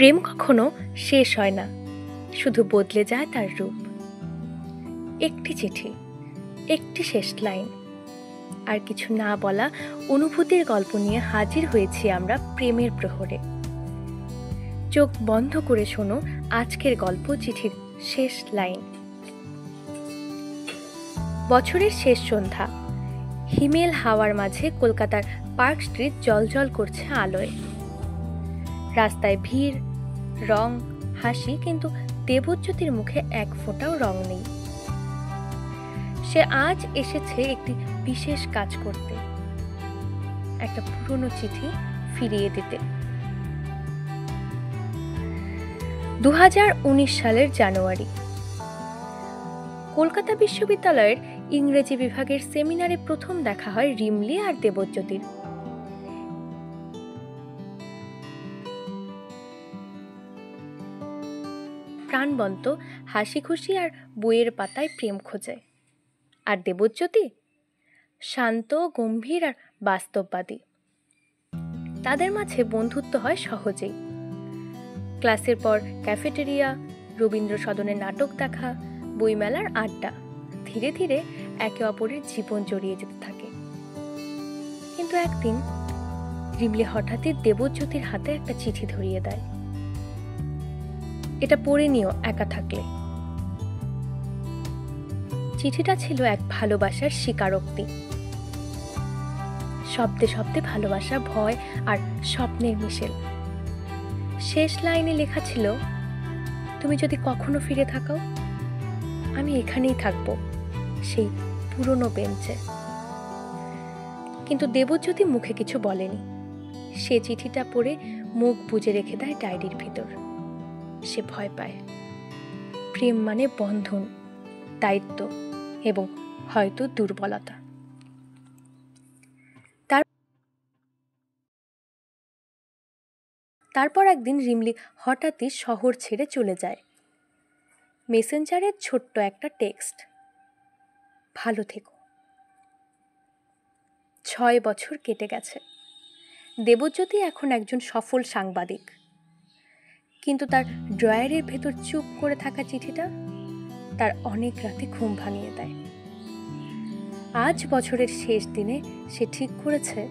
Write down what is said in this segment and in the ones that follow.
প্রেম কখনো শেষ হয় না, শুধু বদলে যায় তার রূপ। একটি চিঠি, একটি শেষ লাইন, আর কিছু না বলা অনুভূতির গল্প নিয়ে হাজির হয়েছি আমরা প্রেমের প্রহরে। চোখ বন্ধ করে শোনো আজকের গল্প, চিঠির শেষ লাইন। বছরের শেষ সন্ধ্যা, হিমেল হাওয়ার মাঝে কলকাতার পার্ক স্ট্রিট জ্বলজ্বল করছে আলোয়। রাস্তায় ভিড়, রং, হাসি, কিন্তু দেবজ্যোতির মুখে এক ফোঁটাও রং নেই। সে আজ এসেছে একটি বিশেষ কাজ করতে, একটা পুরনো চিঠি ফিরিয়ে দিতে। 2019 সালের জানুয়ারি, কলকাতা বিশ্ববিদ্যালয়ের ইংরেজি বিভাগের সেমিনারে প্রথম দেখা হয় রিমলি আর দেবজ্যোতির। প্রাণবন্ত হাসি খুশি আর বইয়ের পাতায় প্রেম খোঁজে। আর দেবজ্যোতি শান্ত, গম্ভীর আর বাস্তববাদী। তাদের মাঝে বন্ধুত্ব হয় সহজেই। ক্লাসের পর ক্যাফেটেরিয়া, রবীন্দ্র সদনের নাটক দেখা, বইমেলার আড্ডা, ধীরে ধীরে একে অপরের জীবন জড়িয়ে যেতে থাকে। কিন্তু একদিন রিমলি হঠাৎই দেবজ্যোতির হাতে একটা চিঠি ধরিয়ে দেয়। এটা পড়ে নিও একা থাকলে। চিঠিটা ছিল এক ভালোবাসার স্বীকারোক্তি। শব্দে শব্দে ভালোবাসা, ভয় আর স্বপ্নের মিশেল। শেষ লাইনে লেখা ছিল, তুমি যদি কখনো ফিরে থাকাও, আমি এখানেই থাকবো, সেই পুরনো বেঞ্চে। কিন্তু দেবজ্যোতি মুখে কিছু বলেনি। সে চিঠিটা পড়ে মুখ বুজে রেখে দেয় ডায়েরির ভিতর। সে ভয় পায়। প্রেম মানে বন্ধন, দায়িত্ব এবং হয়তো দুর্বলতা। তারপর একদিন রিমলি হঠাৎই শহর ছেড়ে চলে যায়। মেসেঞ্জারের ছোট্ট একটা টেক্সট, ভালো থেকো। 6 বছর কেটে গেছে। দেবজ্যোতি এখন একজন সফল সাংবাদিক, কিন্তু তার ড্রয়ারের ভেতর চুপ করে থাকা চিঠিটা তার অনেক রাতে ঘুম ভাঙিয়ে দেয়। আজ বছরের শেষ দিনে সে ঠিক করেছে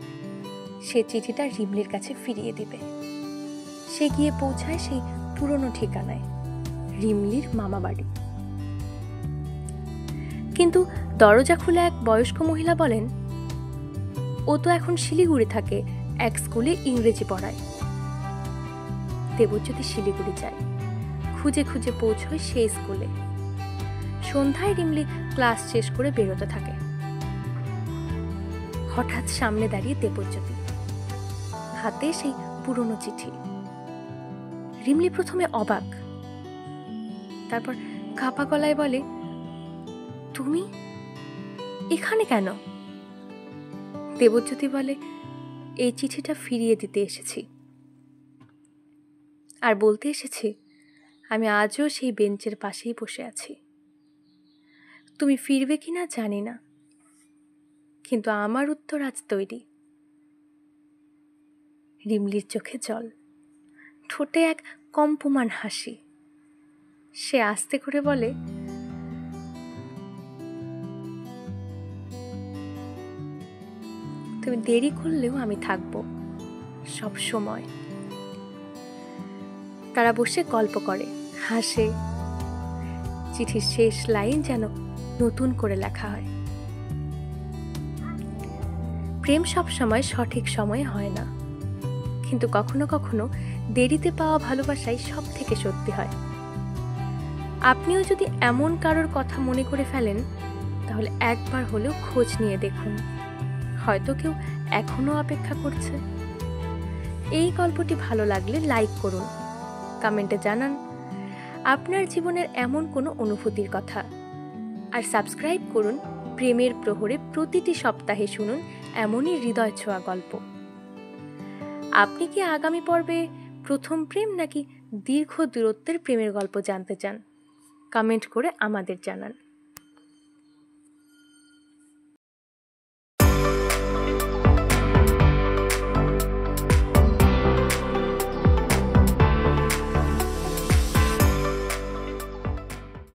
সে চিঠিটা রিমলির কাছে ফিরিয়ে দিবে। সে গিয়ে পৌঁছায় সেই পুরনো ঠিকানায়, রিমলির মামা বাড়ি। কিন্তু দরজা খুলে এক বয়স্ক মহিলা বলেন, ও তো এখন শিলিগুড়ি থাকে, এক স্কুলে ইংরেজি পড়ায়। দেবজ্যোতি শিলিগুড়ি যায়, খুঁজে খুঁজে পৌঁছয় সেই স্কুলে। সন্ধ্যায় রিমলি ক্লাস শেষ করে বেরোতে থাকে। হঠাৎ সামনে দাঁড়িয়ে দেবজ্যোতি, হাতে সেই পুরনো চিঠি। রিমলি প্রথমে অবাক, তারপর কাঁপা গলায় বলে, তুমি এখানে কেন? দেবজ্যোতি বলে, এই চিঠিটা ফিরিয়ে দিতে এসেছি। আর বলতে এসেছি, আমি আজও সেই বেঞ্চের পাশেই বসে আছি। তুমি ফিরবে কিনা জানি না, কিন্তু আমার উত্তর আজ তৈরি। রিমলির চোখে জল, ঠোঁটে এক কম্পমান হাসি। সে আস্তে করে বলে, তুমি দেরি করলেও আমি থাকবো সব সময়। তারা বসে গল্প করে, হাসে। চিঠির শেষ লাইন যেন নতুন করে লেখা হয়। প্রেম সব সময় সঠিক সময়ে হয় না, কিন্তু কখনো কখনো দেরিতে পাওয়া ভালোবাসাই সব থেকে সত্যি হয়। আপনিও যদি এমন কারোর কথা মনে করে ফেলেন, তাহলে একবার হলেও খোঁজ নিয়ে দেখুন, হয়তো কেউ এখনো অপেক্ষা করছে। এই গল্পটি ভালো লাগলে লাইক করুন, কমেন্টে জানান আপনার জীবনের এমন কোনো অনুভূতির কথা। আর সাবস্ক্রাইব করুন প্রেমের প্রহরে। প্রতিটি সপ্তাহে শুনুন এমনই হৃদয় ছোঁয়া গল্প। আপনি কি আগামী পর্বে প্রথম প্রেম নাকি দীর্ঘ দূরত্বের প্রেমের গল্প জানতে চান? কমেন্ট করে আমাদের জানান।